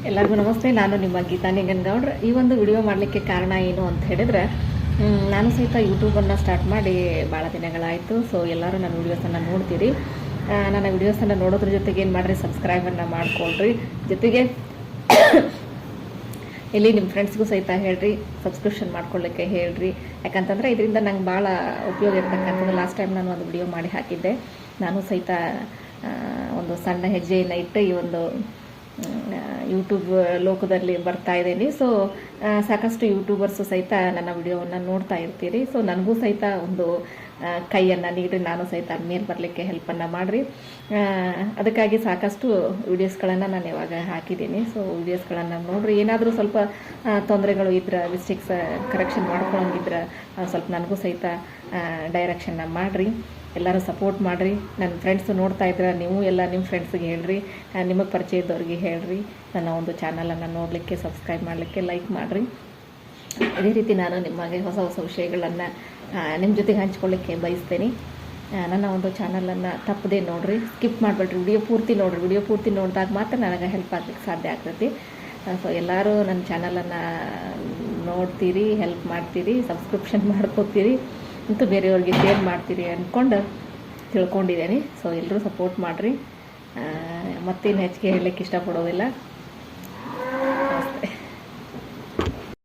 ಎಲ್ಲರಿಗೂ ನಮಸ್ತೆ. ನಾನು ನಿಮ್ಮ ಗೀತಾ ನಿಂಗನಗೌಡ್ರ. ಈ ಒಂದು ವಿಡಿಯೋ ಮಾಡಲಿಕ್ಕೆ ಕಾರಣ ಏನು ಅಂತ ಹೇಳಿದರೆ, ನಾನು ಸಹಿತ ಯೂಟ್ಯೂಬನ್ನು ಸ್ಟಾರ್ಟ್ ಮಾಡಿ ಭಾಳ ದಿನಗಳಾಯಿತು. ಸೊ ಎಲ್ಲರೂ ನನ್ನ ವೀಡಿಯೋಸನ್ನು ನೋಡ್ತೀರಿ. ನನ್ನ ವೀಡಿಯೋಸನ್ನು ನೋಡೋದ್ರ ಜೊತೆಗೆ ಏನು ಮಾಡಿರಿ, ಸಬ್ಸ್ಕ್ರೈಬನ್ನು ಮಾಡ್ಕೊಳ್ರಿ. ಜೊತೆಗೆ ಇಲ್ಲಿ ನಿಮ್ಮ ಫ್ರೆಂಡ್ಸ್ಗೂ ಸಹಿತ ಹೇಳ್ರಿ, ಸಬ್ಸ್ಕ್ರಿಪ್ಷನ್ ಮಾಡ್ಕೊಳ್ಳಿಕ್ಕೆ ಹೇಳ್ರಿ. ಯಾಕಂತಂದರೆ ಇದರಿಂದ ನಂಗೆ ಭಾಳ ಉಪಯೋಗ ಇರ್ತಕ್ಕಂಥದ್ದು. ಲಾಸ್ಟ್ ಟೈಮ್ ನಾನು ಒಂದು ವಿಡಿಯೋ ಮಾಡಿ ಹಾಕಿದ್ದೆ. ನಾನು ಸಹಿತ ಒಂದು ಸಣ್ಣ ಹೆಜ್ಜೆಯನ್ನು ಇಟ್ಟು ಈ ಒಂದು ಯೂಟ್ಯೂಬ್ ಲೋಕದಲ್ಲಿ ಬರ್ತಾ ಇದ್ದೀನಿ. ಸೊ ಸಾಕಷ್ಟು ಯೂಟ್ಯೂಬರ್ಸು ಸಹಿತ ನನ್ನ ವಿಡಿಯೋವನ್ನು ನೋಡ್ತಾ ಇರ್ತೀರಿ. ಸೊ ನನಗೂ ಸಹಿತ ಒಂದು ಕೈಯನ್ನು ನೀಡಿ, ನಾನು ಸಹಿತ ಮೇಲೆ ಬರಲಿಕ್ಕೆ ಹೆಲ್ಪನ್ನು ಮಾಡಿರಿ. ಅದಕ್ಕಾಗಿ ಸಾಕಷ್ಟು ವೀಡಿಯೋಸ್ಗಳನ್ನು ನಾನು ಇವಾಗ ಹಾಕಿದ್ದೀನಿ. ಸೊ ವೀಡಿಯೋಸ್ಗಳನ್ನು ನೋಡಿರಿ. ಏನಾದರೂ ಸ್ವಲ್ಪ ತೊಂದರೆಗಳು ಇದ್ರೆ, ಮಿಸ್ಟೇಕ್ಸ್ ಕರೆಕ್ಷನ್ ಮಾಡ್ಕೊಳ್ಳೋಂಗಿದ್ರೆ ಸ್ವಲ್ಪ ನನಗೂ ಸಹಿತ ಡೈರೆಕ್ಷನ್ನ ಮಾಡಿರಿ. ಎಲ್ಲರೂ ಸಪೋರ್ಟ್ ಮಾಡಿರಿ. ನನ್ನ ಫ್ರೆಂಡ್ಸು ನೋಡ್ತಾ ಇದ್ರೆ ನೀವು ಎಲ್ಲ ನಿಮ್ಮ ಫ್ರೆಂಡ್ಸಿಗೆ ಹೇಳ್ರಿ, ನಿಮಗೆ ಪರಿಚಯ ಇದ್ದವ್ರಿಗೆ ಹೇಳ್ರಿ. ನನ್ನ ಒಂದು ಚಾನಲನ್ನು ನೋಡಲಿಕ್ಕೆ, ಸಬ್ಸ್ಕ್ರೈಬ್ ಮಾಡಲಿಕ್ಕೆ, ಲೈಕ್ ಮಾಡಿರಿ. ಇದೇ ರೀತಿ ನಾನು ನಿಮಗೆ ಹೊಸ ಹೊಸ ವಿಷಯಗಳನ್ನು ನಿಮ್ಮ ಜೊತೆಗೆ ಹಂಚ್ಕೊಳ್ಳಿಕ್ಕೆ ಬಯಸ್ತೇನೆ. ನನ್ನ ಒಂದು ಚಾನಲನ್ನು ತಪ್ಪದೇ ನೋಡಿರಿ, ಸ್ಕಿಪ್ ಮಾಡಿಬಿಡ್ರಿ, ವಿಡಿಯೋ ಪೂರ್ತಿ ನೋಡಿರಿ. ವಿಡಿಯೋ ಪೂರ್ತಿ ನೋಡಿದಾಗ ಮಾತ್ರ ನನಗೆ ಹೆಲ್ಪ್ ಆಗಲಿಕ್ಕೆ ಸಾಧ್ಯ ಆಗ್ತೈತಿ. ಸೊ ಎಲ್ಲರೂ ನನ್ನ ಚಾನಲನ್ನು ನೋಡ್ತೀರಿ, ಹೆಲ್ಪ್ ಮಾಡ್ತೀರಿ, ಸಬ್ಸ್ಕ್ರಿಪ್ಷನ್ ಮಾಡ್ಕೋತೀರಿ ಮತ್ತು ಬೇರೆಯವ್ರಿಗೆ ಶೇರ್ ಮಾಡ್ತೀರಿ ಅಂದ್ಕೊಂಡು ತಿಳ್ಕೊಂಡಿದ್ದೀನಿ. ಸೊ ಎಲ್ಲರೂ ಸಪೋರ್ಟ್ ಮಾಡಿರಿ. ಮತ್ತೇನು ಹೆಚ್ಚಿಗೆ ಹೇಳಲಿಕ್ಕೆ ಇಷ್ಟಪಡೋದಿಲ್ಲ.